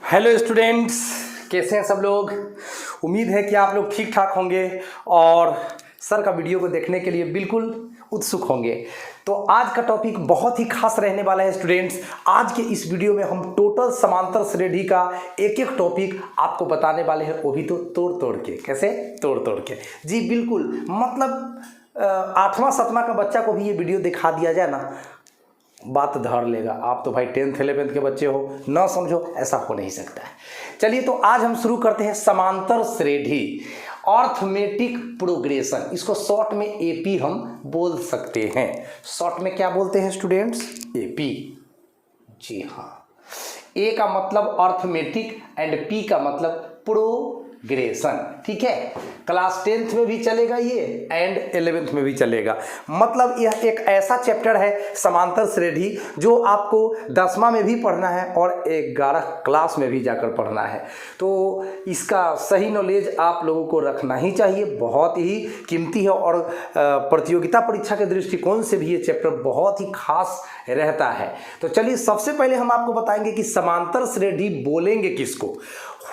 Hello students, कैसे हैं सब लोग। उम्मीद है कि आप लोग ठीक ठाक होंगे और सर का वीडियो को देखने के लिए बिल्कुल उत्सुक होंगे। तो आज का टॉपिक बहुत ही खास रहने वाला है स्टूडेंट्स। आज के इस वीडियो में हम टोटल समांतर श्रेणी का एक एक टॉपिक आपको बताने वाले हैं, वो भी तो तोड़ तोड़ के। कैसे तोड़ तोड़ के? जी बिल्कुल, मतलब 8वां 7वां का बच्चा को भी ये वीडियो दिखा दिया जाए ना, बात धर लेगा। आप तो भाई 10th 11th के बच्चे हो, ना समझो, ऐसा हो नहीं सकता है। चलिए तो आज हम शुरू करते हैं समांतर श्रेणी, अर्थमेटिक प्रोग्रेशन। इसको शॉर्ट में एपी हम बोल सकते हैं। शॉर्ट में क्या बोलते हैं स्टूडेंट्स? एपी। जी हाँ, ए का मतलब अर्थमेटिक एंड पी का मतलब प्रोग्रेशन। ठीक है, क्लास 10th में भी चलेगा ये एंड 11th में भी चलेगा। मतलब यह एक ऐसा चैप्टर है समांतर श्रेणी जो आपको 10वां में भी पढ़ना है और 11 क्लास में भी जाकर पढ़ना है। तो इसका सही नॉलेज आप लोगों को रखना ही चाहिए, बहुत ही कीमती है और प्रतियोगिता परीक्षा के दृष्टिकोण से भी ये चैप्टर बहुत ही खास रहता है। तो चलिए सबसे पहले हम आपको बताएंगे कि समांतर श्रेणी बोलेंगे किसको।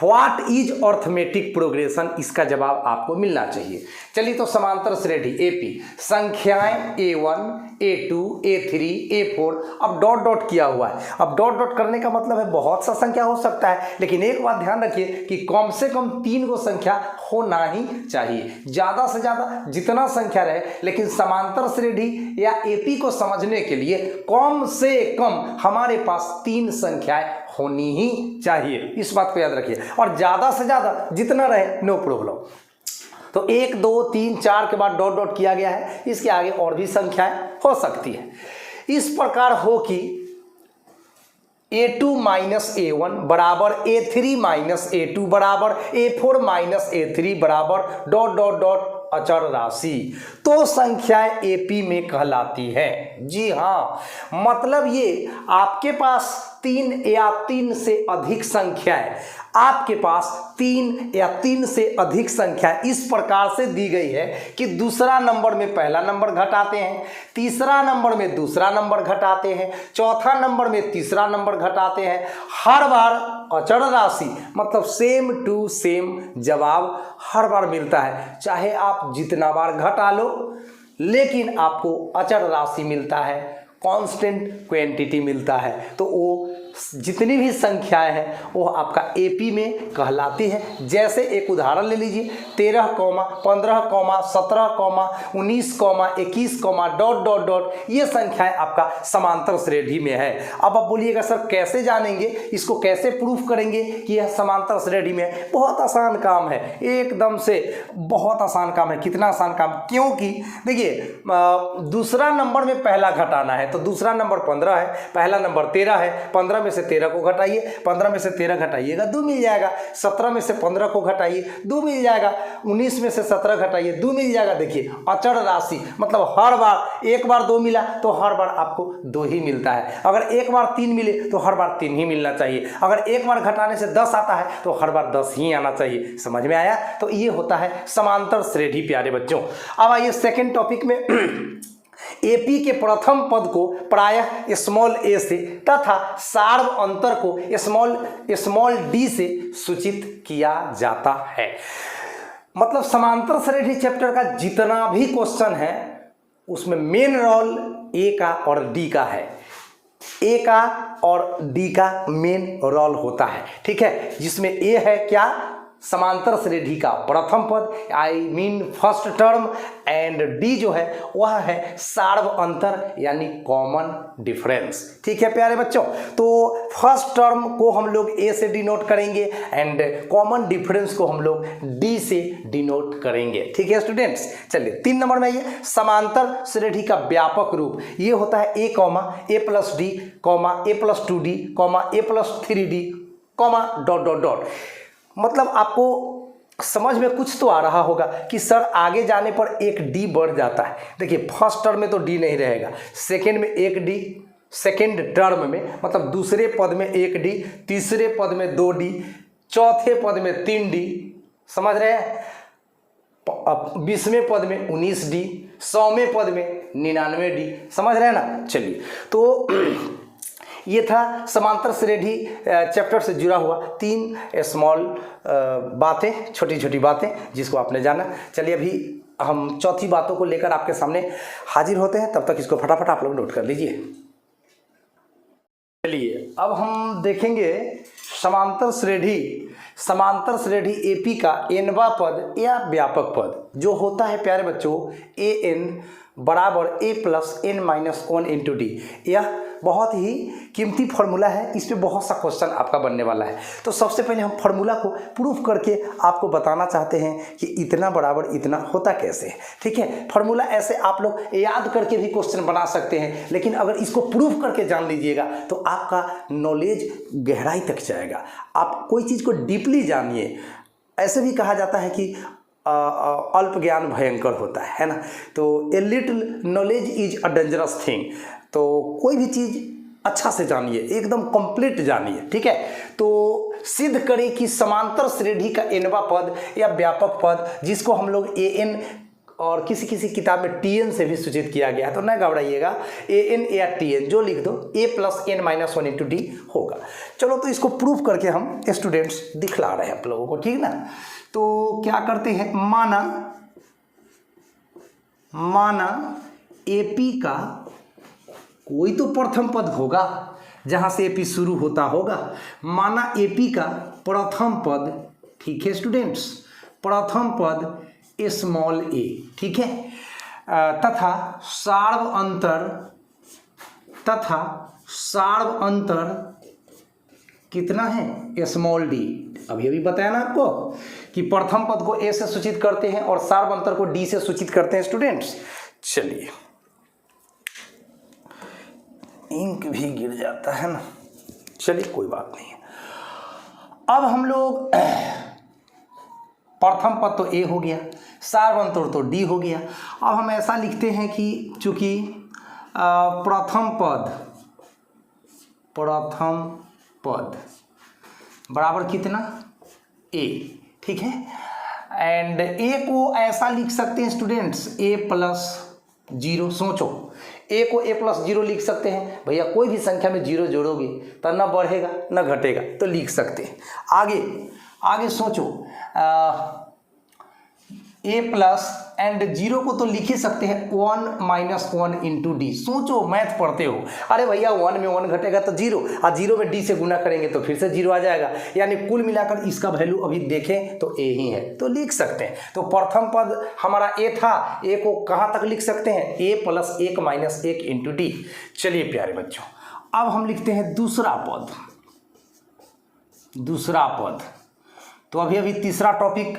व्हाट इज अर्थमेटिक प्रोग्रेशन, इसका जवाब आपको मिलना चाहिए। चलिए तो समांतर श्रेणी एपी, संख्याएं A1 A2 A3 A4, अब डॉट डॉट किया हुआ है। अब डॉट डॉट करने का मतलब है बहुत सा संख्या हो सकता है, लेकिन एक बात ध्यान रखिए कि कम से कम 3 गो संख्या होना ही चाहिए। ज़्यादा से ज़्यादा जितना संख्या रहे, लेकिन समांतर श्रेणी या एपी को समझने के लिए कम से कम हमारे पास 3 संख्याएं होनी ही चाहिए। इस बात को याद रखिए, और ज़्यादा से ज़्यादा जितना रहे नो प्रॉब्लम। तो 1 2 3 4 के बाद डॉट डॉट किया गया है, इसके आगे और भी संख्याएं हो सकती है। इस प्रकार हो कि A2 माइनस A1 बराबर A3 माइनस A2 बराबर A4 माइनस A3 बराबर डॉट डॉट डॉट अचर राशि, तो संख्याएं एपी में कहलाती है। जी हाँ, मतलब ये आपके पास 3 या 3 से अधिक संख्याएं, आपके पास 3 या 3 से अधिक संख्या इस प्रकार से दी गई है कि दूसरा नंबर में पहला नंबर घटाते हैं, तीसरा नंबर में दूसरा नंबर घटाते हैं, चौथा नंबर में तीसरा नंबर घटाते हैं। हर बार अचर राशि मतलब सेम टू सेम जवाब हर बार मिलता है, चाहे आप जितना बार घटा लो, लेकिन आपको अचर राशि मिलता है, कांस्टेंट क्वांटिटी मिलता है। तो वो जितनी भी संख्याएं हैं वो आपका एपी में कहलाती है। जैसे एक उदाहरण ले लीजिए, 13, 15, 17, 19, 21, डॉट डॉट डॉट, ये संख्याएं आपका समांतर श्रेणी में है। अब आप बोलिएगा सर कैसे जानेंगे, इसको कैसे प्रूफ करेंगे कि यह समांतर श्रेणी में है? बहुत आसान काम है, एकदम से बहुत आसान काम है। कितना आसान काम? क्योंकि देखिए दूसरा नंबर में पहला घटाना है, तो दूसरा नंबर 15 है, पहला नंबर 13 है। 15 में से 13 को घटाइए, 15 में से 13 घटाइएगा 2 मिल जाएगा। 17 में से 15 को घटाइए 2 मिल जाएगा। 19 में से 17 घटाइए 2 मिल जाएगा। देखिए अचर राशि मतलब हर बार, एक बार 2 मिला तो हर बार आपको 2 ही मिलता है। अगर एक बार 3 मिले तो हर बार 3 ही मिलना चाहिए। अगर एक बार घटाने से 10 आता है तो हर बार 10 ही आना चाहिए। समझ में आया? तो ये होता है समांतर श्रेणी प्यारे बच्चों। अब आइए सेकेंड टॉपिक में। एपी के प्रथम पद को प्रायः स्मॉल ए से तथा सार्व अंतर को स्मॉल डी से सूचित किया जाता है। मतलब समांतर श्रेणी चैप्टर का जितना भी क्वेश्चन है उसमें मेन रोल ए का और डी का है। ए का और डी का मेन रोल होता है, ठीक है, जिसमें ए है क्या? समांतर श्रेणी का प्रथम पद, I mean first term, and D जो है वह है सार्व अंतर यानी कॉमन डिफरेंस। ठीक है प्यारे बच्चों, तो फर्स्ट टर्म को हम लोग ए से डिनोट करेंगे एंड कॉमन डिफरेंस को हम लोग डी से डिनोट करेंगे। ठीक है स्टूडेंट्स, चलिए 3 नंबर में ये समांतर श्रेणी का व्यापक रूप ये होता है a plus d a plus 2d a plus 3d dot dot dot. मतलब आपको समझ में कुछ तो आ रहा होगा कि सर आगे जाने पर एक डी बढ़ जाता है। देखिए फर्स्ट टर्म में तो डी नहीं रहेगा, सेकेंड में एक डी, सेकेंड टर्म में मतलब दूसरे पद में एक डी, तीसरे पद में 2 डी, चौथे पद में 3 डी, समझ रहे हैं? 20वें पद में 19 डी, 100वें पद में 99 डी, समझ रहे हैं ना? चलिए तो ये था समांतर श्रेणी चैप्टर से जुड़ा हुआ 3 स्मॉल बातें, छोटी छोटी बातें जिसको आपने जाना। चलिए अभी हम चौथी बातों को लेकर आपके सामने हाजिर होते हैं, तब तक इसको फटाफट आप लोग नोट कर लीजिए। चलिए अब हम देखेंगे समांतर श्रेणी एपी का nवां पद या व्यापक पद जो होता है प्यारे बच्चों an बराबर a plus n minus 1 into D. यह बहुत ही कीमती फार्मूला है, इस पे बहुत सा क्वेश्चन आपका बनने वाला है। तो सबसे पहले हम फार्मूला को प्रूफ करके आपको बताना चाहते हैं कि इतना बराबर इतना होता कैसे है। ठीक है, फार्मूला ऐसे आप लोग याद करके भी क्वेश्चन बना सकते हैं, लेकिन अगर इसको प्रूफ करके जान लीजिएगा तो आपका नॉलेज गहराई तक जाएगा। आप कोई चीज़ को डीपली जानिए। ऐसे भी कहा जाता है कि अल्प ज्ञान भयंकर होता है ना। तो a little knowledge is a dangerous thing. तो कोई भी चीज़ अच्छा से जानिए, एकदम कंप्लीट जानिए। ठीक है, तो सिद्ध करें कि समांतर श्रेणी का nवां पद या व्यापक पद जिसको हम लोग an और किसी किसी किताब में tn से भी सूचित किया गया है, तो न घबराइएगा, an या tn जो लिख दो a plus n minus 1 into D होगा। चलो तो इसको प्रूफ करके हम स्टूडेंट्स दिखला रहे हैं आप लोगों को, ठीक ना। तो क्या करते हैं, माना एपी का कोई तो प्रथम पद होगा जहां से एपी शुरू होता होगा। माना एपी का प्रथम पद, ठीक है स्टूडेंट्स, प्रथम पद स्मॉल ए, ठीक है, तथा सार्व अंतर कितना है, स्मॉल डी। अभी बताया ना आपको कि प्रथम पद को ए से सूचित करते हैं और सार्व अंतर को डी से सूचित करते हैं स्टूडेंट्स। चलिए, इंक भी गिर जाता है ना, चलिए कोई बात नहीं है। अब हम लोग प्रथम पद तो ए हो गया, सार्व अंतर तो डी हो गया। अब हम ऐसा लिखते हैं कि चूंकि प्रथम पद बराबर कितना, ए, ठीक है। एंड ए को ऐसा लिख सकते हैं स्टूडेंट्स ए प्लस 0। सोचो, ए को a प्लस 0 लिख सकते हैं। भैया कोई भी संख्या में 0 जोड़ोगे तो न बढ़ेगा न घटेगा, तो लिख सकते हैं। आगे सोचो, a प्लस एंड 0 को तो लिख ही सकते हैं 1 माइनस 1 इंटू डी। सोचो, मैथ पढ़ते हो, अरे भैया 1 में 1 घटेगा तो 0, और 0 में डी से गुना करेंगे तो फिर से 0 आ जाएगा, यानी कुल मिलाकर इसका वैल्यू अभी देखें तो ए ही है, तो लिख सकते हैं। तो प्रथम पद हमारा ए था, ए को कहाँ तक लिख सकते हैं, a plus 1 minus 1 into D. चलिए प्यारे बच्चों, अब हम लिखते हैं दूसरा पद। तो अभी तीसरा टॉपिक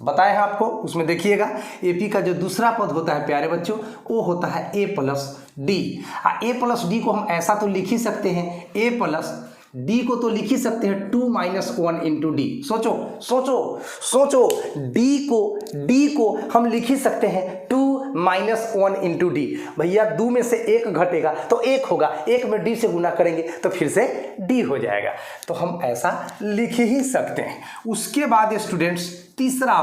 बताए हैं आपको, उसमें देखिएगा एपी का जो दूसरा पद होता है प्यारे बच्चों वो होता है a plus d. A plus D को हम ऐसा तो लिख ही सकते हैं, ए प्लस डी को तो लिख ही सकते हैं 2 माइनस 1 इंटू डी। सोचो, डी को हम लिख ही सकते हैं 2 माइनस 1 इंटू डी। भैया 2 में से 1 घटेगा तो 1 होगा, 1 में डी से गुना करेंगे तो फिर से डी हो जाएगा, तो हम ऐसा लिख ही सकते हैं। उसके बाद स्टूडेंट्स तीसरा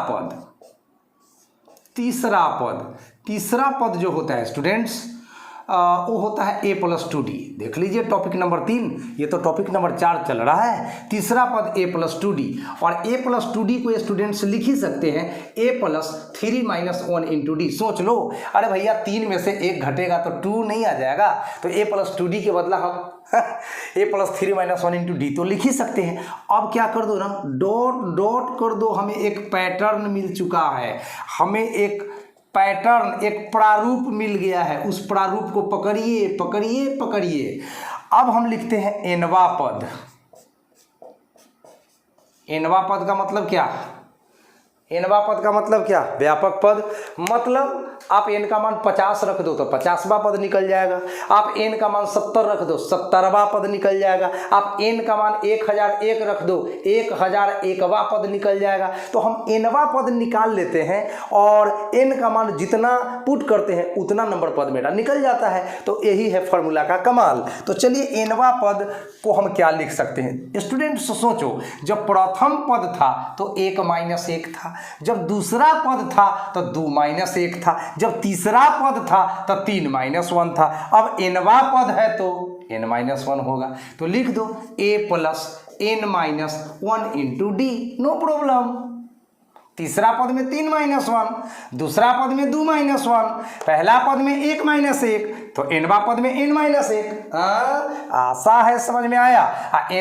पद जो होता है स्टूडेंट्स वो होता है ए प्लस 2डी। देख लीजिए टॉपिक नंबर 3, ये तो टॉपिक नंबर 4 चल रहा है। तीसरा पद ए प्लस 2डी, और ए प्लस 2डी को स्टूडेंट्स लिख ही सकते हैं ए प्लस 3 माइनस 1 इंटू डी। सोच लो, अरे भैया 3 में से 1 घटेगा तो 2 नहीं आ जाएगा, तो ए प्लस 2डी के बदला हम ए प्लस 3 माइनस 1 इंटू डी तो लिख ही सकते हैं। अब क्या कर दो ना, डॉट कर दो, हमें एक पैटर्न मिल चुका है, हमें एक पैटर्न, एक प्रारूप मिल गया है। उस प्रारूप को पकड़िए। अब हम लिखते हैं एनवा पद। एनवा पद का मतलब क्या, व्यापक पद। मतलब आप n का मान 50 रख दो तो 50वां पद निकल जाएगा, आप n का मान 70 रख दो 70वां पद निकल जाएगा, आप n का मान 1001 रख दो 1001वां पद निकल जाएगा। तो हम nवां पद निकाल लेते हैं और n का मान जितना पुट करते हैं उतना नंबर पद मेरा निकल जाता है। तो यही है फॉर्मूला का कमाल। तो चलिए nवां पद को हम क्या लिख सकते हैं स्टूडेंट्स, सोचो, जब प्रथम पद था तो 1 माइनस 1 था, जब दूसरा पद था तो 2 माइनस 1 था, जब तीसरा पद था तो 3 माइनस 1 था। अब nवां पद है तो n-1 होगा। तो लिख दो a plus n-1 into d, no problem. तीसरा पद में 3 - 1, दूसरा पद में 2 - 1, पहला पद में 1 - 1, तो nवा पद में n-1। आशा है समझ में आया।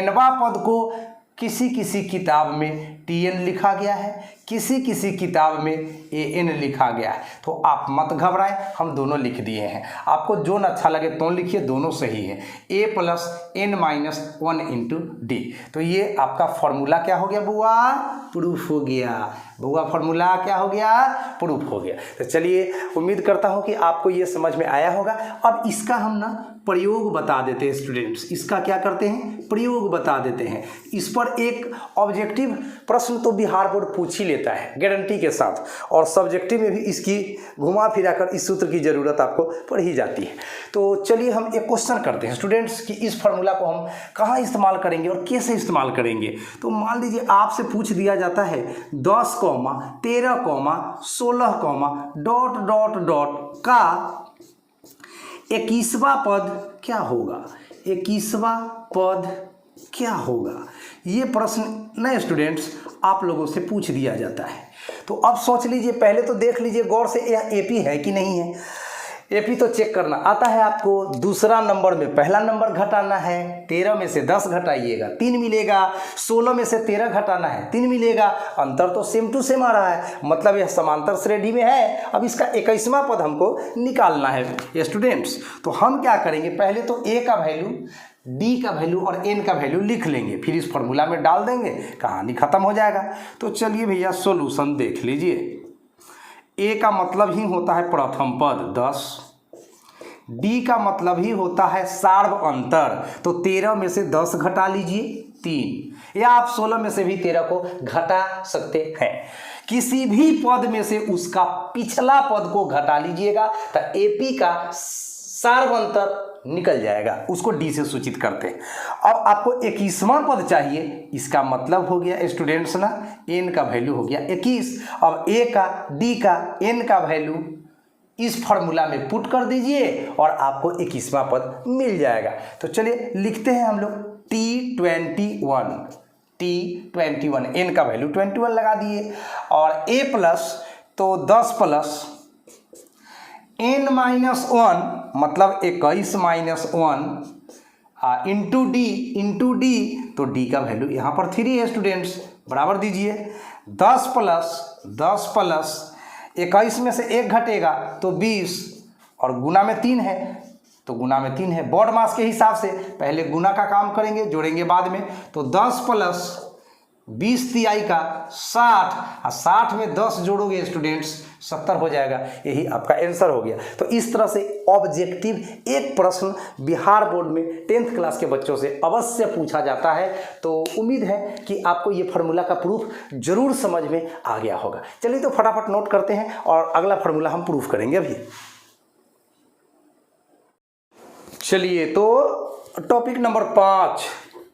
nवा पद को किसी किसी किताब में tn लिखा गया है, किसी किसी किताब में an लिखा गया है, तो आप मत घबराएं, हम दोनों लिख दिए हैं। आपको जो न अच्छा लगे तो लिखिए, दोनों सही है। a plus n-1 into D. तो ये आपका फॉर्मूला क्या हो गया बुआ? प्रूफ हो गया बुआ। फॉर्मूला क्या हो गया? प्रूफ हो गया। तो चलिए, उम्मीद करता हूँ कि आपको ये समझ में आया होगा। अब इसका हम ना प्रयोग बता देते हैं स्टूडेंट्स। इसका क्या करते हैं? प्रयोग बता देते हैं। इस पर एक ऑब्जेक्टिव प्रश्न तो बिहार बोर्ड पूछ ही लेता है गारंटी के साथ, और सब्जेक्टिव में भी इसकी घुमा फिरा कर इस सूत्र की ज़रूरत आपको पड़ ही जाती है। तो चलिए हम एक क्वेश्चन करते हैं स्टूडेंट्स कि इस फार्मूला को हम कहाँ इस्तेमाल करेंगे और कैसे इस्तेमाल करेंगे। तो मान लीजिए आपसे पूछ दिया जाता है 10, 13, 16, डॉट डॉट डॉट का 21वां पद क्या होगा? 21वां पद क्या होगा? ये प्रश्न नए स्टूडेंट्स आप लोगों से पूछ दिया जाता है। तो अब सोच लीजिए, पहले तो देख लीजिए गौर से, यह एपी है कि नहीं है। एपी तो चेक करना आता है आपको। दूसरा नंबर में पहला नंबर घटाना है, 13 में से 10 घटाइएगा 3 मिलेगा, 16 में से 13 घटाना है 3 मिलेगा। अंतर तो सेम टू सेम आ रहा है, मतलब यह समांतर श्रेणी में है। अब इसका 21वां पद हमको निकालना है स्टूडेंट्स। तो हम क्या करेंगे, पहले तो ए का वैल्यू, डी का वैल्यू और एन का वैल्यू लिख लेंगे, फिर इस फॉर्मूला में डाल देंगे, कहानी खत्म हो जाएगा। तो चलिए भैया सॉल्यूशन देख लीजिए। ए का मतलब ही होता है प्रथम पद 10, डी का मतलब ही होता है सार्व अंतर, तो 13 में से 10 घटा लीजिए 3, या आप 16 में से भी 13 को घटा सकते हैं। किसी भी पद में से उसका पिछला पद को घटा लीजिएगा तो एपी का सार्व अंतर निकल जाएगा, उसको डी से सूचित करते हैं। अब आपको 21वां पद चाहिए, इसका मतलब हो गया स्टूडेंट्स ना, एन का वैल्यू हो गया 21। अब ए का, डी का, एन का वैल्यू इस फॉर्मूला में पुट कर दीजिए और आपको 21वां पद मिल जाएगा। तो चलिए लिखते हैं हम लोग T21, एन का वैल्यू 21 लगा दिए, और ए प्लस तो 10 प्लस n-1 मतलब 21 - 1 इंटू डी, तो डी का वैल्यू यहाँ पर 3 है स्टूडेंट्स, बराबर दीजिए 10 प्लस 21 में से 1 घटेगा तो 20, और गुना में 3 है तो गुना में 3 है। बॉड मास के हिसाब से पहले गुना का काम करेंगे, जोड़ेंगे बाद में। तो 10 प्लस 20 तिहाई का 60, और 60 में 10 जोड़ोगे स्टूडेंट्स 70 हो जाएगा। यही आपका आंसर हो गया। तो इस तरह से ऑब्जेक्टिव एक प्रश्न बिहार बोर्ड में 10th क्लास के बच्चों से अवश्य पूछा जाता है। तो उम्मीद है कि आपको ये फार्मूला का प्रूफ जरूर समझ में आ गया होगा। चलिए तो फटाफट नोट करते हैं और अगला फार्मूला हम प्रूफ करेंगे अभी। चलिए तो टॉपिक नंबर 5,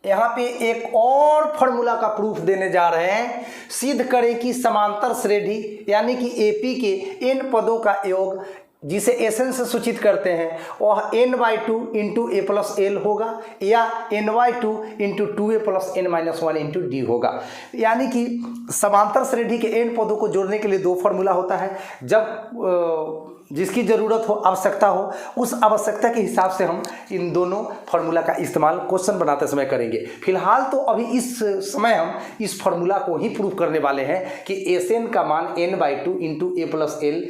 यहाँ पे एक और फार्मूला का प्रूफ देने जा रहे हैं। सिद्ध करें कि समांतर श्रेणी यानी कि एपी के n पदों का योग, जिसे एसएन से सूचित करते हैं, वह n/2 इंटू ए प्लस एल होगा या n/2 into 2a plus n-1 into D होगा। यानी कि समांतर श्रेणी के n पदों को जोड़ने के लिए 2 फार्मूला होता है। जब जिसकी ज़रूरत हो, आवश्यकता हो, उस आवश्यकता के हिसाब से हम इन दोनों फार्मूला का इस्तेमाल क्वेश्चन बनाते समय करेंगे। फिलहाल तो अभी इस समय हम इस फार्मूला को ही प्रूव करने वाले हैं कि एसएन का मान n/2 इंटू ए प्लस एल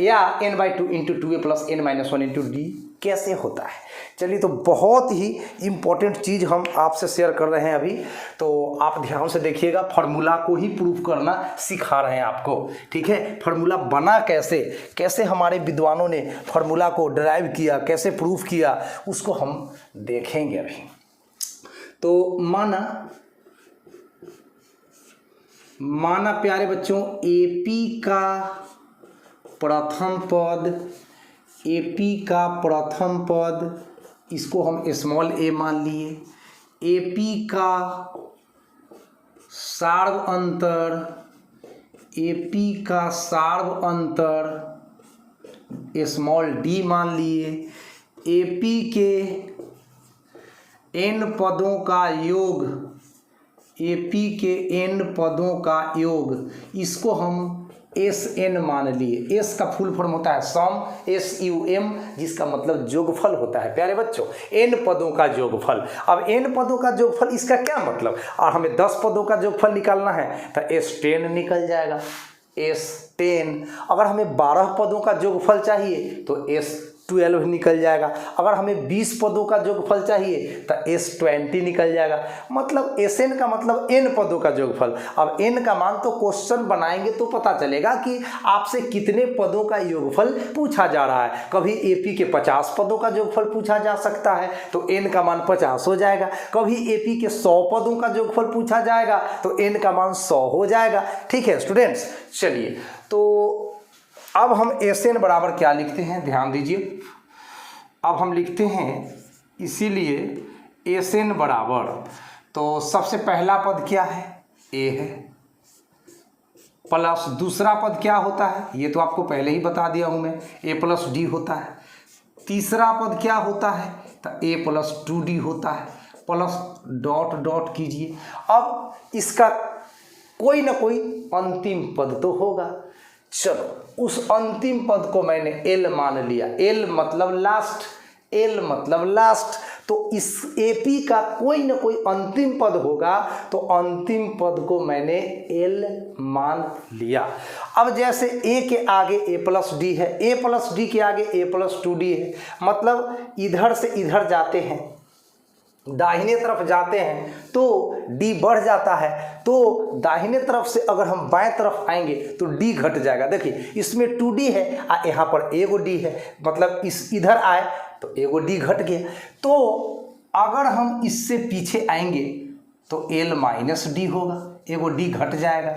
या n/2 into 2a plus n-1 into D कैसे होता है। चलिए तो बहुत ही इम्पोर्टेंट चीज़ हम आपसे शेयर कर रहे हैं अभी, तो आप ध्यान से देखिएगा। फार्मूला को ही प्रूफ करना सिखा रहे हैं आपको, ठीक है। फार्मूला बना कैसे हमारे विद्वानों ने फार्मूला को डराइव किया, कैसे प्रूफ किया, उसको हम देखेंगे अभी। तो माना प्यारे बच्चों, एपी का प्रथम पद इसको हम स्मॉल ए मान लिए। एपी का सार्व अंतर स्मॉल डी मान लिए। एपी के n पदों का योग, AP के n पदों का योग, इसको हम SN मान लिए। S का फुल फॉर्म होता है सम, SUM, जिसका मतलब जोगफल होता है प्यारे बच्चों, n पदों का जोगफल। अब n पदों का जोगफल इसका क्या मतलब, और हमें 10 पदों का जोगफल निकालना है तो S10 निकल जाएगा, S10। अगर हमें 12 पदों का जोगफल चाहिए तो S12 निकल जाएगा। अगर हमें 20 पदों का जोगफल चाहिए तो S20 निकल जाएगा। मतलब Sn का मतलब n पदों का जोगफल। अब n का मान तो क्वेश्चन बनाएंगे तो पता चलेगा कि आपसे कितने पदों का योगफल पूछा जा रहा है। कभी AP के 50 पदों का जोगफल पूछा जा सकता है तो n का मान 50 हो जाएगा। कभी AP के 100 पदों का जोगफल पूछा जाएगा तो n का मान 100 हो जाएगा। ठीक है स्टूडेंट्स, चलिए तो अब हम Sn बराबर क्या लिखते हैं, ध्यान दीजिए। अब हम लिखते हैं इसीलिए Sn बराबर, तो सबसे पहला पद क्या है, A है, प्लस दूसरा पद क्या होता है, ये तो आपको पहले ही बता दिया हूँ मैं, A प्लस D होता है। तीसरा पद क्या होता है तो A प्लस 2D होता है, प्लस डॉट डॉट कीजिए। अब इसका कोई ना कोई अंतिम पद तो होगा। चलो उस अंतिम पद को मैंने L मान लिया, L मतलब लास्ट, L मतलब लास्ट, तो इस AP का कोई ना कोई अंतिम पद होगा तो अंतिम पद को मैंने L मान लिया। अब जैसे A के आगे A प्लस D है, A प्लस D के आगे A प्लस 2D है, मतलब इधर से इधर जाते हैं, दाहिने तरफ जाते हैं तो D बढ़ जाता है, तो दाहिने तरफ से अगर हम बाएं तरफ आएंगे तो D घट जाएगा। देखिए इसमें 2D है और यहाँ पर एगो D है, मतलब इस इधर आए तो एगो D घट गया। तो अगर हम इससे पीछे आएंगे तो L माइनस D होगा, एगो D घट जाएगा।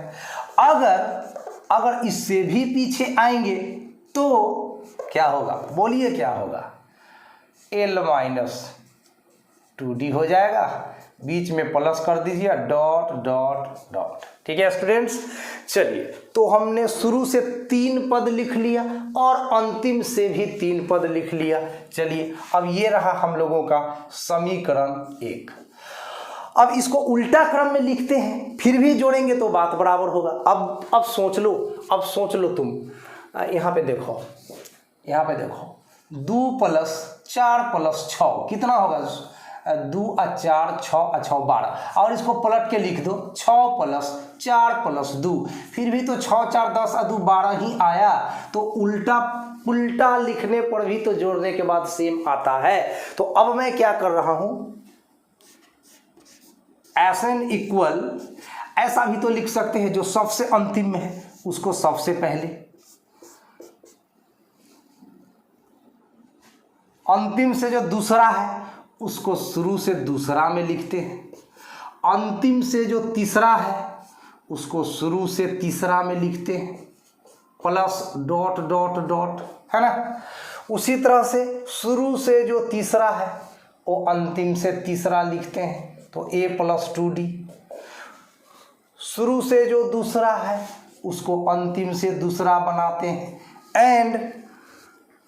अगर इससे भी पीछे आएंगे तो क्या होगा, बोलिए क्या होगा, L माइनस 2D हो जाएगा, बीच में प्लस कर दीजिए डॉट डॉट डॉट। ठीक है स्टूडेंट्स, चलिए तो हमने शुरू से 3 पद लिख लिया और अंतिम से भी 3 पद लिख लिया। चलिए अब ये रहा हम लोगों का समीकरण 1। अब इसको उल्टा क्रम में लिखते हैं, फिर भी जोड़ेंगे तो बात बराबर होगा। अब सोच लो तुम, यहाँ पे देखो 2 प्लस 4 प्लस 6 कितना होगा, 2 और 4 6 और 6 12, और इसको पलट के लिख दो 6 प्लस 4 प्लस 2, फिर भी तो 6 4 10 और 2 12 ही आया। तो उल्टा लिखने पर भी तो जोड़ने के बाद सेम आता है। तो अब मैं क्या कर रहा हूं, Sn इक्वल, ऐसा भी तो लिख सकते हैं जो सबसे अंतिम में है उसको सबसे पहले, अंतिम से जो दूसरा है उसको शुरू से दूसरा में लिखते हैं, अंतिम से जो तीसरा है उसको शुरू से तीसरा में लिखते हैं, प्लस डॉट डॉट डॉट, है ना। उसी तरह से शुरू से जो तीसरा है वो अंतिम से तीसरा लिखते हैं तो A प्लस 2D, शुरू से जो दूसरा है उसको अंतिम से दूसरा बनाते हैं, एंड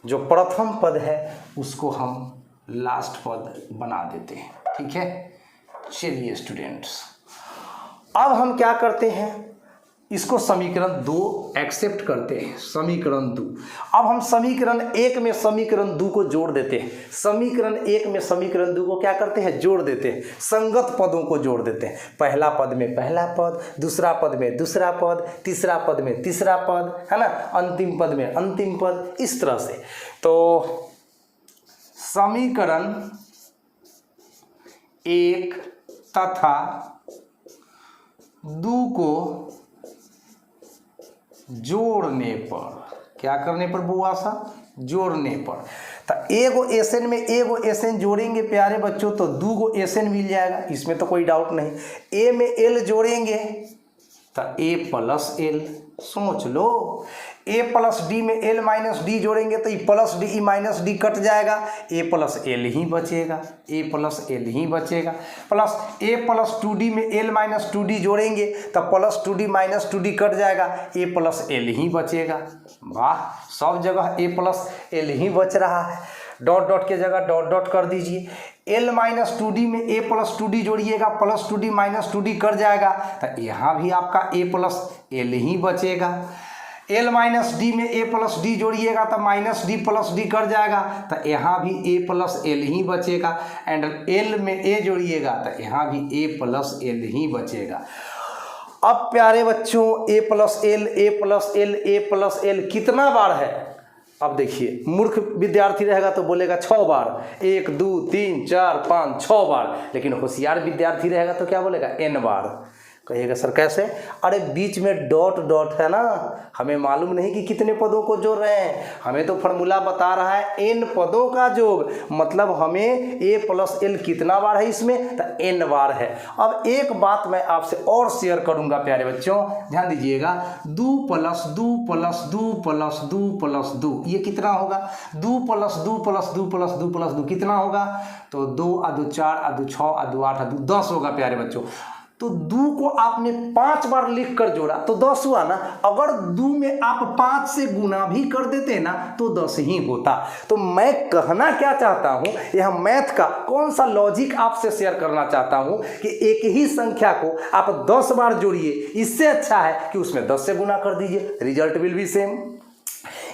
जो प्रथम पद है उसको हम लास्ट पद बना देते हैं। ठीक है, चलिए स्टूडेंट्स अब हम क्या करते हैं, इसको समीकरण 2 एक्सेप्ट करते हैं, समीकरण 2। अब हम समीकरण 1 में समीकरण 2 को जोड़ देते हैं, समीकरण 1 में समीकरण 2 को क्या करते हैं, जोड़ देते हैं, संगत पदों को जोड़ देते हैं। पहला पद में पहला पद, दूसरा पद में दूसरा पद, तीसरा पद में तीसरा पद, है ना, अंतिम पद में अंतिम पद, इस तरह से। तो समीकरण 1 तथा 2 को जोड़ने पर, क्या करने पर बुआ सा, जोड़ने पर, तो एगो Sn में एगो Sn जोड़ेंगे प्यारे बच्चों तो 2 गो Sn मिल जाएगा, इसमें तो कोई डाउट नहीं। A में L जोड़ेंगे तो A प्लस L, सोच लो, A प्लस D में L माइनस D जोड़ेंगे तो plus D E minus D cut जाएगा, A प्लस L ही बचेगा, A प्लस L ही बचेगा, प्लस A प्लस 2D में L माइनस 2D जोड़ेंगे तो plus 2D minus 2D cut जाएगा, A प्लस L ही बचेगा। वाह, सब जगह A प्लस L ही बच रहा है। डॉट डॉट की जगह डॉट डॉट कर दीजिए। l माइनस 2d में a प्लस 2d जोड़िएगा, प्लस 2d माइनस 2d कर जाएगा, तो यहाँ भी आपका a प्लस l ही बचेगा। l माइनस डी में a प्लस डी जोड़िएगा तो माइनस डी प्लस डी कर जाएगा, तो यहाँ भी a प्लस एल ही बचेगा। एंड l में a जोड़िएगा तो यहाँ भी a प्लस एल ही बचेगा। अब प्यारे बच्चों a plus L a plus L a plus L कितना बार है? अब देखिए, मूर्ख विद्यार्थी रहेगा तो बोलेगा 6 बार, 1 2 3 4 5 6 बार, लेकिन होशियार विद्यार्थी रहेगा तो क्या बोलेगा? n बार। कहिएगा सर कैसे? अरे बीच में डॉट डॉट है ना, हमें मालूम नहीं कि कितने पदों को जोड़ रहे हैं, हमें तो फॉर्मूला बता रहा है n पदों का योग, मतलब हमें a प्लस एल कितना बार है इसमें? तो n बार है। अब एक बात मैं आपसे और शेयर करूंगा प्यारे बच्चों, ध्यान दीजिएगा, 2 प्लस 2 प्लस 2 प्लस 2 प्लस 2, ये कितना होगा? 2 प्लस 2 प्लस 2 प्लस 2 प्लस 2 कितना होगा? तो 2 आ 2 4 आ 2 6 आ 2 8 आ 2 10 होगा प्यारे बच्चों। तो 2 को आपने 5 बार लिख कर जोड़ा तो 10 हुआ ना। अगर 2 में आप 5 से गुना भी कर देते ना तो 10 ही होता। तो मैं कहना क्या चाहता हूँ, यह मैथ का कौन सा लॉजिक आपसे शेयर करना चाहता हूँ कि एक ही संख्या को आप 10 बार जोड़िए, इससे अच्छा है कि उसमें 10 से गुना कर दीजिए, रिजल्ट विल बी सेम।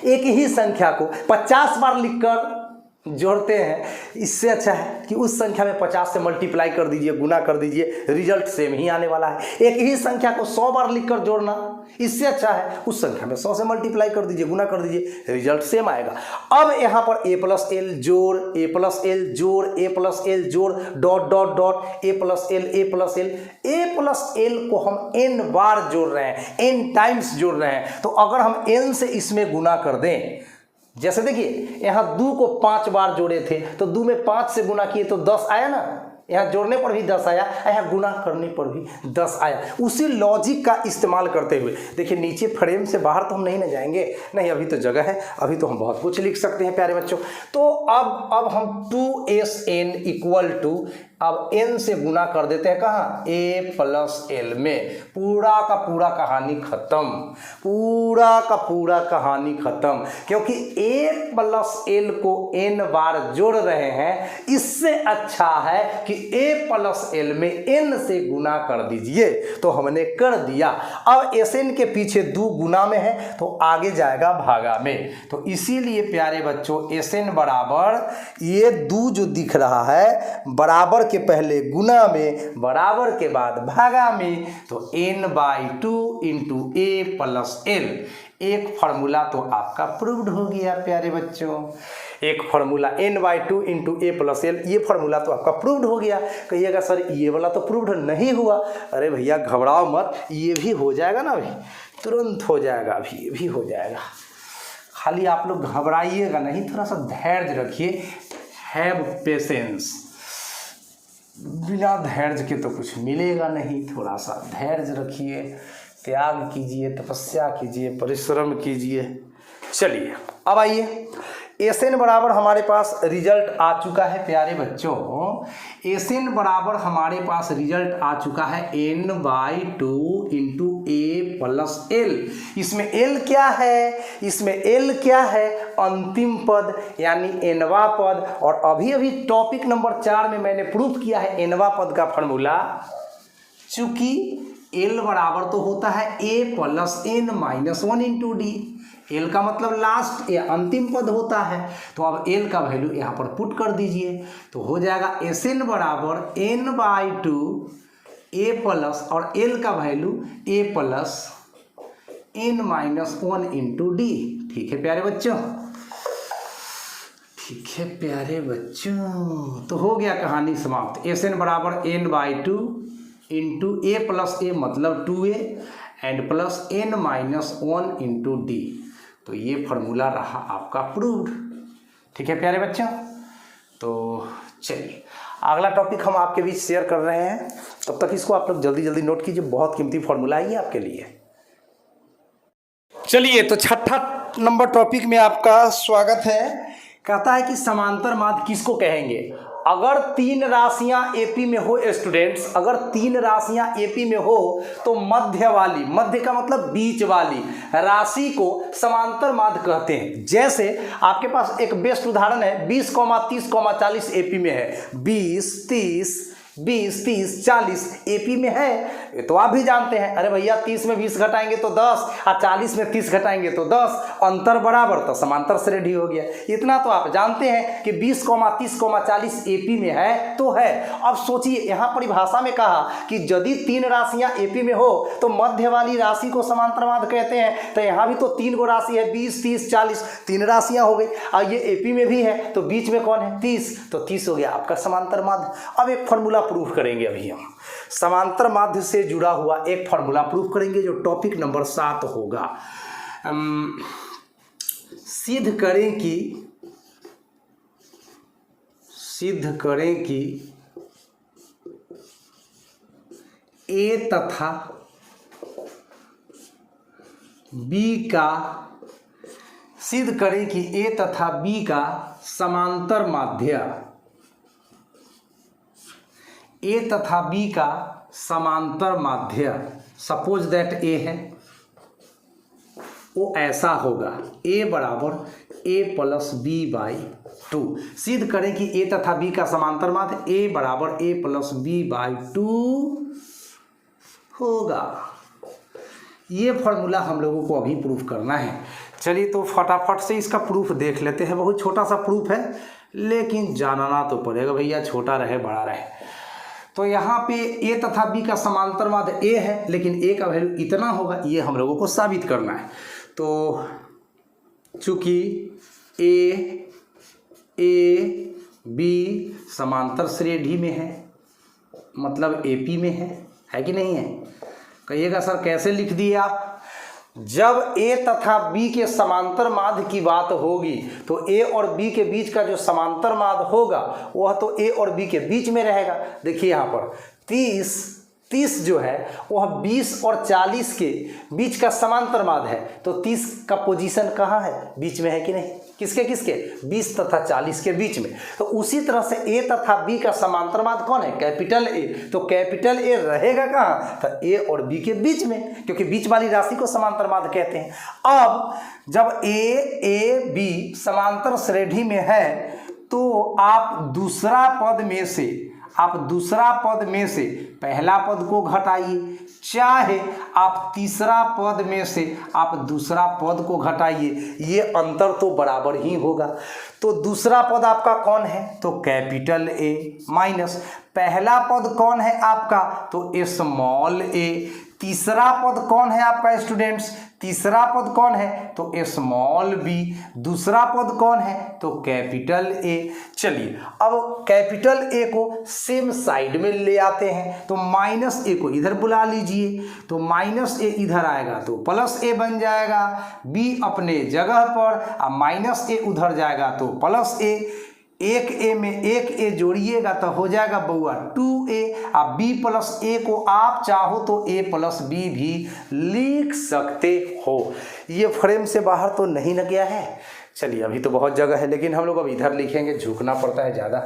एक ही संख्या को 50 बार लिखकर जोड़ते हैं, इससे अच्छा है कि उस संख्या में 50 से मल्टीप्लाई कर दीजिए, गुना कर दीजिए, रिजल्ट सेम ही आने वाला है। एक ही संख्या को 100 बार लिखकर जोड़ना, इससे अच्छा है उस संख्या में 100 से मल्टीप्लाई कर दीजिए, गुना कर दीजिए, रिजल्ट सेम आएगा। अब यहाँ पर a प्लस एल जोड़, a प्लस एल जोड़, a प्लस एल जोड़, dot dot dot, a plus L, a plus L, a plus L को हम n बार जोड़ रहे हैं, n टाइम्स जोड़ रहे हैं। तो अगर हम n से इसमें गुना कर दें, जैसे देखिए यहाँ 2 को 5 बार जोड़े थे तो 2 में 5 से गुना किए तो 10 आया ना, यहाँ जोड़ने पर भी 10 आया, यहाँ गुना करने पर भी 10 आया। उसी लॉजिक का इस्तेमाल करते हुए देखिए, नीचे फ्रेम से बाहर तो हम नहीं ना जाएंगे, नहीं अभी तो जगह है, अभी तो हम बहुत कुछ लिख सकते हैं प्यारे बच्चों। तो अब हम 2SN इक्वल टू, अब n से गुना कर देते हैं कहाँ? a प्लस एल में। पूरा का पूरा कहानी खत्म, पूरा का पूरा कहानी खत्म, क्योंकि a प्लस एल को n बार जोड़ रहे हैं, इससे अच्छा है कि a प्लस एल में n से गुना कर दीजिए। तो हमने कर दिया। अब Sn के पीछे 2 गुना में है तो आगे जाएगा भागा में। तो इसीलिए प्यारे बच्चों Sn बराबर ये 2 जो दिख रहा है, बराबर के पहले गुना में, बराबर के बाद भागा में, तो n/2 into a plus L. एक फार्मूला तो आपका प्रूव्ड हो गया प्यारे बच्चों, एक formula n/2 into a plus L, ये फार्मूला तो आपका प्रूव्ड हो गया। कहिएगा सर ये वाला तो प्रूव्ड नहीं हुआ। अरे भैया घबराओ मत, ये भी हो जाएगा ना, अभी तुरंत हो जाएगा, अभी भी हो जाएगा। खाली आप लोग घबराइएगा नहीं, थोड़ा सा धैर्य रखिए, हैव पेशेंस। बिना धैर्य के तो कुछ मिलेगा नहीं, थोड़ा सा धैर्य रखिए, त्याग कीजिए, तपस्या कीजिए, परिश्रम कीजिए। चलिए अब आइए, Sn बराबर हमारे पास रिजल्ट आ चुका है प्यारे बच्चों। Sn बराबर हमारे पास रिजल्ट आ चुका है n/2 into a plus L. इसमें l क्या है? इसमें l क्या है? अंतिम पद यानी nवां पद। और अभी अभी टॉपिक नंबर 4 में मैंने प्रूफ किया है nवां पद का फॉर्मूला। चूंकि l बराबर तो होता है a plus n minus 1 into D. L का मतलब लास्ट या अंतिम पद होता है। तो अब एल का वैल्यू यहाँ पर पुट कर दीजिए, तो हो जाएगा Sn बराबर n/2 a प्लस, और एल का value a plus n minus 1 into D. ठीक है प्यारे बच्चों, ठीक है प्यारे बच्चों, तो हो गया कहानी समाप्त। Sn बराबर n/2 into a plus a मतलब 2a and plus n minus 1 into D. तो ये फार्मूला रहा आपका प्रूव्ड। ठीक है प्यारे बच्चों, तो चलिए अगला टॉपिक हम आपके बीच शेयर कर रहे हैं, तब तक इसको आप लोग जल्दी जल्दी नोट कीजिए, बहुत कीमती फार्मूला है ये आपके लिए। चलिए तो छठा नंबर टॉपिक में आपका स्वागत है। कहता है कि समांतर माध्य किसको कहेंगे? अगर तीन राशियां एपी में हो स्टूडेंट्स, अगर तीन राशियां एपी में हो तो मध्य वाली, मध्य का मतलब बीच वाली राशि को समांतर माध्य कहते हैं। जैसे आपके पास एक बेस्ट उदाहरण है 20, 30, 40 एपी में है। 20, 30, 40 एपी में है, तो आप भी जानते हैं। अरे भैया 30 में 20 घटाएंगे तो 10 और 40 में 30 घटाएंगे तो 10, अंतर बराबर, तो समांतर श्रेणी हो गया। इतना तो आप जानते हैं कि 20, 30, 40 एपी में है तो है। अब सोचिए यहाँ परिभाषा में कहा कि यदि तीन राशियां एपी में हो तो मध्य वाली राशि को समांतर माध्य कहते हैं। तो यहाँ भी तो तीन गो राशि है 20, 30, 40, तीन राशियां हो गई और ये एपी में भी है, तो बीच में कौन है 30, तो 30 हो गया आपका समांतर माध्य। अब एक फॉर्मूला प्रूफ करेंगे, अभी हम समांतर माध्य से जुड़ा हुआ एक फॉर्मूला प्रूफ करेंगे जो टॉपिक नंबर 7 होगा। सिद्ध करें कि ए तथा बी का, सिद्ध करें कि ए तथा बी का समांतर माध्य, ए तथा बी का समांतर माध्य, सपोज दैट ए है, वो ऐसा होगा a बराबर a प्लस बी बाई 2। सिद्ध करें कि a तथा b का समांतर माध्य a बराबर a प्लस बी बाई 2 होगा। ये फॉर्मूला हम लोगों को अभी प्रूफ करना है। चलिए तो फटाफट से इसका प्रूफ देख लेते हैं। बहुत छोटा सा प्रूफ है लेकिन जानना तो पड़ेगा भैया, छोटा रहे बड़ा रहे। तो यहाँ पे a तथा b का समांतर माध्य a है, लेकिन a का वैल्यू इतना होगा, ये हम लोगों को साबित करना है। तो चूंकि a b समांतर श्रेणी में है, मतलब AP में है कि नहीं है? कहिएगा सर कैसे लिख दिए आप? जब a तथा b के समांतर माध्य की बात होगी तो a और b के बीच का जो समांतर माध्य होगा वह तो a और b के बीच में रहेगा। देखिए यहाँ पर 30 जो है वह 20 और 40 के बीच का समांतर माध्य है, तो 30 का पोजीशन कहाँ है? बीच में है कि नहीं? किसके 20 तथा 40 के बीच में। तो उसी तरह से a तथा b का समांतर माध्य कौन है? Capital A। तो कैपिटल A रहेगा कहाँ? तो a और b के बीच में, क्योंकि बीच वाली राशि को समांतर माध्य कहते हैं। अब जब a b समांतर श्रेणी में है तो आप दूसरा पद में से पहला पद को घटाइए, चाहे आप तीसरा पद में से आप दूसरा पद को घटाइए, ये अंतर तो बराबर ही होगा। तो दूसरा पद आपका कौन है? तो कैपिटल A माइनस पहला पद कौन है आपका? तो स्मॉल a। तीसरा पद कौन है आपका स्टूडेंट्स? तीसरा पद कौन है? तो स्मॉल b। दूसरा पद कौन है? तो कैपिटल A। चलिए अब कैपिटल A को सेम साइड में ले आते हैं, तो माइनस a को इधर बुला लीजिए, तो माइनस a इधर आएगा तो प्लस a बन जाएगा, b अपने जगह पर, और माइनस a उधर जाएगा तो प्लस a। एक a में एक a जोड़िएगा तो हो जाएगा बउआ 2a। अब b प्लस a को आप चाहो तो a प्लस b भी लिख सकते हो। ये फ्रेम से बाहर तो नहीं न गया है? चलिए अभी तो बहुत जगह है, लेकिन हम लोग अब इधर लिखेंगे, झुकना पड़ता है ज़्यादा।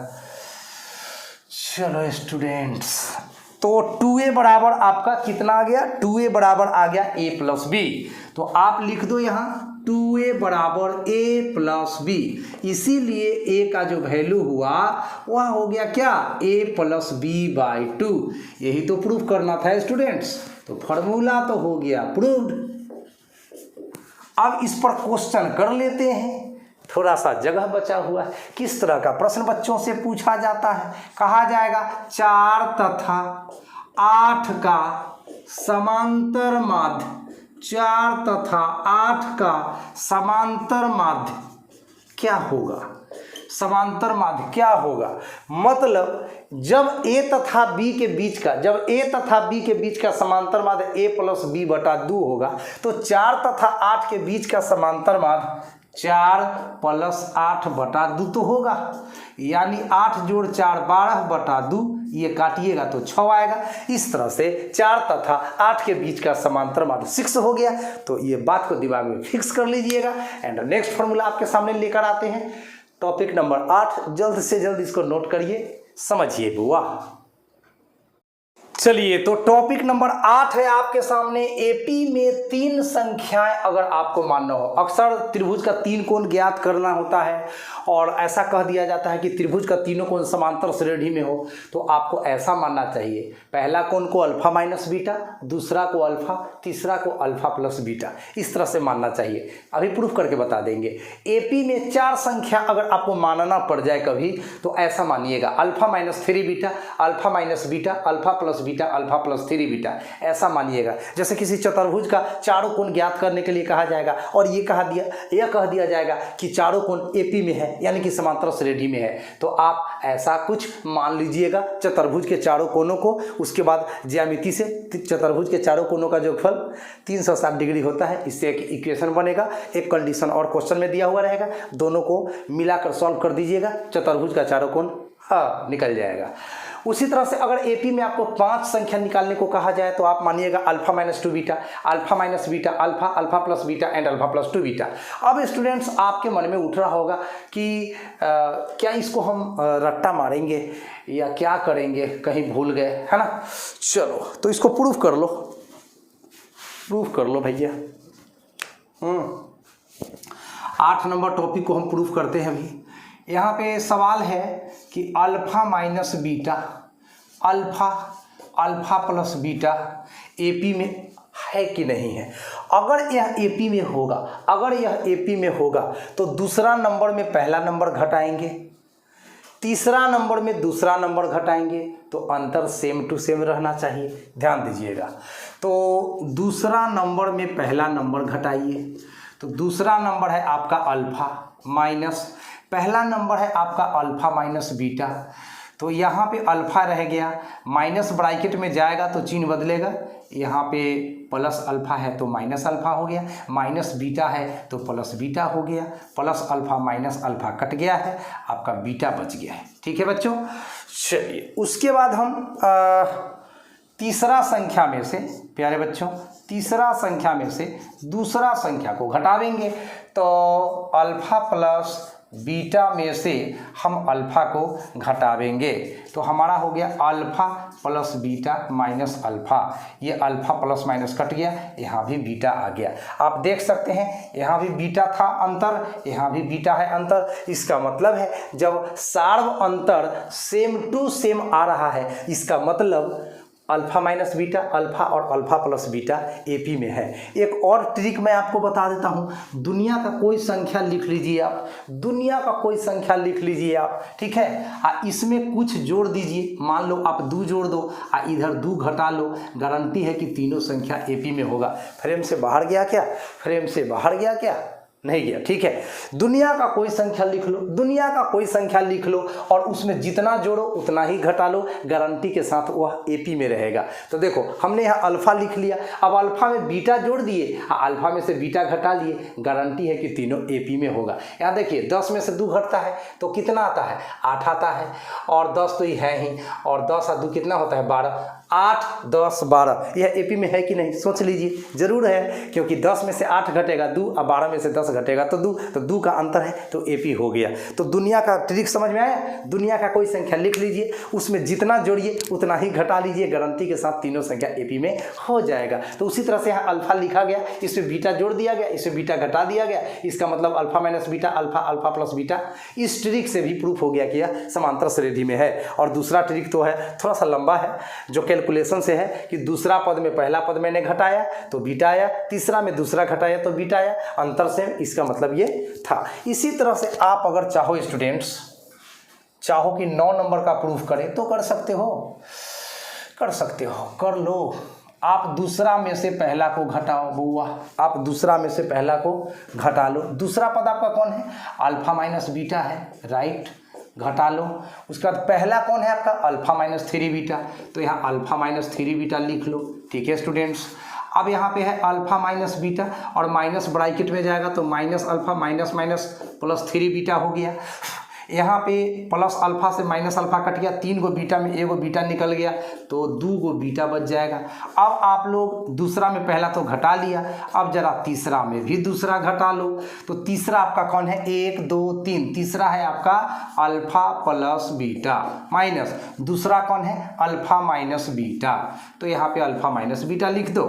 चलो स्टूडेंट्स, तो 2a बराबर आपका कितना आ गया? 2a बराबर आ गया a प्लस b। तो आप लिख दो यहाँ 2a बराबर a प्लस b। इसीलिए a का जो वैल्यू हुआ वह हो गया क्या? a plus b by 2। यही तो प्रूफ करना था स्टूडेंट्स। तो फॉर्मूला तो हो गया प्रूव्ड। अब इस पर क्वेश्चन कर लेते हैं, थोड़ा सा जगह बचा हुआ है। किस तरह का प्रश्न बच्चों से पूछा जाता है? कहा जाएगा 4 तथा 8 का समांतर माध्य, 4 तथा 8 का समांतर माध्य क्या होगा? समांतर माध्य क्या होगा? मतलब जब a तथा b के बीच का, जब a तथा b के बीच का समांतर माध्य a प्लस b बटा 2 होगा, तो 4 तथा 8 के बीच का समांतर माध्य 4 प्लस 8 बटा 2 तो होगा, यानी 8 जोड़ 4 12 बटा 2, ये काटिएगा तो 6 आएगा। इस तरह से 4 तथा 8 के बीच का समांतर माध्य 6 हो गया। तो ये बात को दिमाग में फिक्स कर लीजिएगा। एंड नेक्स्ट फॉर्मूला आपके सामने लेकर आते हैं। टॉपिक नंबर 8, जल्द से जल्द इसको नोट करिए, समझिए बुआ। चलिए, तो टॉपिक नंबर 8 है आपके सामने, एपी में 3 संख्याएं अगर आपको मानना हो। अक्सर त्रिभुज का 3 कोण ज्ञात करना होता है और ऐसा कह दिया जाता है कि त्रिभुज का तीनों कोण समांतर श्रेणी में हो, तो आपको ऐसा मानना चाहिए, पहला कोण को अल्फा माइनस बीटा, दूसरा को अल्फा, तीसरा को अल्फा प्लस बीटा, इस तरह से मानना चाहिए। अभी प्रूफ करके बता देंगे। एपी में 4 संख्या अगर आपको मानना पड़ जाए कभी, तो ऐसा मानिएगा, alpha minus 3 beta, alpha minus beta, alpha plus beta, alpha plus 3 beta, ऐसा मानिएगा। जैसे किसी चतुर्भुज का चारों कोण ज्ञात करने के लिए कहा जाएगा और यह कह दिया जाएगा कि चारों कोण एपी में है, यानी कि समांतर श्रेणी में है, तो आप ऐसा कुछ मान लीजिएगा चतुर्भुज के चारों कोणों को। उसके बाद ज्यामिति से चतुर्भुज के चारों कोणों का जोगफल 360 डिग्री होता है, इससे एक इक्वेशन बनेगा। एक कंडीशन और क्वेश्चन में दिया हुआ रहेगा, दोनों को मिलाकर सॉल्व कर दीजिएगा, चतुर्भुज का चारों कोण निकल जाएगा। उसी तरह से अगर एपी में आपको 5 संख्या निकालने को कहा जाए, तो आप मानिएगा alpha minus 2 beta, alpha minus beta, alpha, alpha plus beta and alpha plus 2 beta. अब स्टूडेंट्स, आपके मन में उठ रहा होगा कि क्या इसको हम रट्टा मारेंगे या क्या करेंगे, कहीं भूल गए, है ना। चलो, तो इसको प्रूफ कर लो भैया। 8 नंबर टॉपिक को हम प्रूफ करते हैं। अभी यहाँ पे सवाल है कि alpha minus beta, alpha plus beta AP में है कि नहीं है। अगर यह एपी में होगा, तो दूसरा नंबर में पहला नंबर घटाएंगे, तीसरा नंबर में दूसरा नंबर घटाएंगे, तो अंतर सेम टू सेम रहना चाहिए। ध्यान दीजिएगा, तो दूसरा नंबर में पहला नंबर घटाइए, तो दूसरा नंबर है आपका अल्फा माइनस पहला नंबर है आपका अल्फा माइनस बीटा, तो यहाँ पे अल्फा रह गया, माइनस ब्रैकेट में जाएगा तो चिन्ह बदलेगा, यहाँ पे प्लस अल्फा है तो माइनस अल्फा हो गया, माइनस बीटा है तो प्लस बीटा हो गया, plus alpha minus alpha cut गया है, आपका बीटा बच गया है। ठीक है बच्चों। चलिए, उसके बाद हम तीसरा संख्या में से, प्यारे बच्चों, तीसरा संख्या में से दूसरा संख्या को घटावेंगे, तो अल्फा प्लस बीटा में से हम अल्फा को घटावेंगे, तो हमारा हो गया alpha plus beta minus alpha. ये अल्फा प्लस माइनस कट गया, यहाँ भी बीटा आ गया। आप देख सकते हैं, यहाँ भी बीटा था अंतर, यहाँ भी बीटा है अंतर। इसका मतलब है जब सार्व अंतर सेम टू सेम आ रहा है, इसका मतलब अल्फा माइनस बीटा, अल्फा और अल्फा प्लस बीटा एपी में है। एक और ट्रिक मैं आपको बता देता हूँ, दुनिया का कोई संख्या लिख लीजिए आप, दुनिया का कोई संख्या लिख लीजिए आप, ठीक है, इसमें कुछ जोड़ दीजिए, मान लो आप 2 जोड़ दो, इधर 2 घटा लो, गारंटी है कि तीनों संख्या एपी में होगा। फ्रेम से बाहर गया क्या? फ्रेम से बाहर गया क्या? नहीं गया। ठीक है, दुनिया का कोई संख्या लिख लो, दुनिया का कोई संख्या लिख लो और उसमें जितना जोड़ो उतना ही घटा लो, गारंटी के साथ वह एपी में रहेगा। तो देखो, हमने यहाँ अल्फा लिख लिया, अब अल्फा में बीटा जोड़ दिए, अल्फा में से बीटा घटा लिए, गारंटी है कि तीनों एपी में होगा। यहाँ देखिए, 10 में से 2 घटता है तो कितना आता है? 8 आता है, और 10 तो ये है ही, और 10 और 2 कितना होता है? 12। 8, 10, 12, यह एपी में है कि नहीं? सोच लीजिए, जरूर है, क्योंकि 10 में से 8 घटेगा 2 और 12 में से 10 घटेगा तो 2 का अंतर है, तो एपी हो गया। तो दुनिया का ट्रिक समझ में आया? दुनिया का कोई संख्या लिख लीजिए, उसमें जितना जोड़िए उतना ही घटा लीजिए, गारंटी के साथ तीनों संख्या एपी में हो जाएगा। तो उसी तरह से यहाँ अल्फा लिखा गया, इसमें बीटा जोड़ दिया गया, इसमें बीटा घटा दिया गया, इसका मतलब alpha minus beta, alpha, alpha plus beta. इस ट्रिक से भी प्रूफ हो गया कि यह समांतर श्रेणी में है। और दूसरा ट्रिक तो है, थोड़ा सा लंबा है, जो कैलकुलेशन से है कि दूसरा पद में पहला पद मैंने घटाया तो बीटा आया, तीसरा में दूसरा घटाया तो बीटा आया, अंतर से इसका मतलब ये था। इसी तरह से आप अगर चाहो स्टूडेंट्स, चाहो कि 9 नंबर का प्रूफ करें तो कर सकते हो, कर लो। आप दूसरा में से पहला को घटाओ बुआ, आप दूसरा में से पहला को घटा लो। दूसरा पद आपका कौन है? अल्फा माइनस बीटा है, राइट, घटा लो। उसके बाद पहला कौन है आपका? अल्फा माइनस 3 बीटा, तो यहाँ अल्फा माइनस 3 बीटा लिख लो। ठीक है स्टूडेंट्स, अब यहाँ पे है अल्फा माइनस बीटा और माइनस ब्रैकेट में जाएगा तो minus alpha minus minus plus 3 beta हो गया। यहाँ पे प्लस अल्फा से माइनस अल्फा कट गया, 3 गो बीटा में 1 गो बीटा निकल गया, तो 2 गो बीटा बच जाएगा। अब आप लोग दूसरा में पहला तो घटा लिया, अब जरा तीसरा में भी दूसरा घटा लो। तो तीसरा आपका कौन है, 1 2 3, तीसरा है आपका अल्फा प्लस बीटा माइनस, दूसरा कौन है, अल्फा माइनस बीटा। तो यहाँ पे अल्फा माइनस बीटा लिख दो।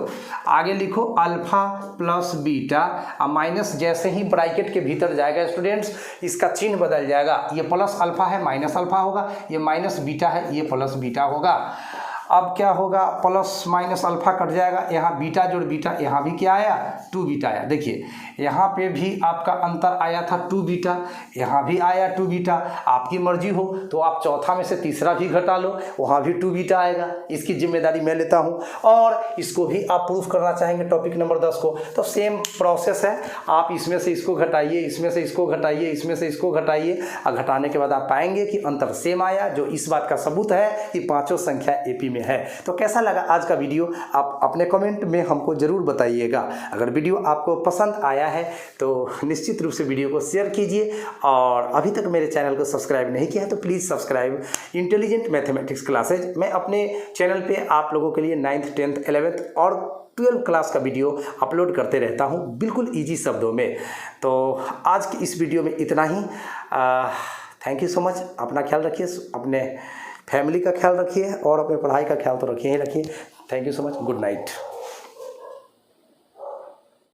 आगे लिखो अल्फा प्लस बीटा, अब माइनस जैसे ही ब्रैकेट के भीतर जाएगा स्टूडेंट्स, इसका चिन्ह बदल जाएगा, ये प्लस अल्फा है माइनस अल्फा होगा, ये माइनस बीटा है ये प्लस बीटा होगा। अब क्या होगा, प्लस माइनस अल्फा कट जाएगा, यहाँ बीटा जोड़ बीटा, यहाँ भी क्या आया, 2 बीटा आया। देखिए यहाँ पे भी आपका अंतर आया था 2 बीटा, यहाँ भी आया 2 बीटा। आपकी मर्जी हो तो आप चौथा में से तीसरा भी घटा लो, वहाँ भी 2 बीटा आएगा, इसकी जिम्मेदारी मैं लेता हूँ। और इसको भी आप प्रूफ करना चाहेंगे टॉपिक नंबर 10 को, तो सेम प्रोसेस है, आप इसमें से इसको घटाइए, इसमें से इसको घटाइए, इसमें से इसको घटाइए, और घटाने के बाद आप पाएंगे कि अंतर सेम आया, जो इस बात का सबूत है कि पाँचों संख्या एपी में है। तो कैसा लगा आज का वीडियो, आप अपने कमेंट में हमको जरूर बताइएगा। अगर वीडियो आपको पसंद आया है तो निश्चित रूप से वीडियो को शेयर कीजिए, और अभी तक मेरे चैनल को सब्सक्राइब नहीं किया है तो please subscribe intelligent mathematics classes. मैं अपने चैनल पे आप लोगों के लिए 9th 10th 11th और 12th क्लास का वीडियो अपलोड करते रहता हूँ बिल्कुल ईजी शब्दों में। तो आज की इस वीडियो में इतना ही। Thank you so much. अपना ख्याल रखिए, अपने फैमिली का ख्याल रखिए, और अपने पढ़ाई का ख्याल तो रखिए ही रखिए। Thank you so much. Good night.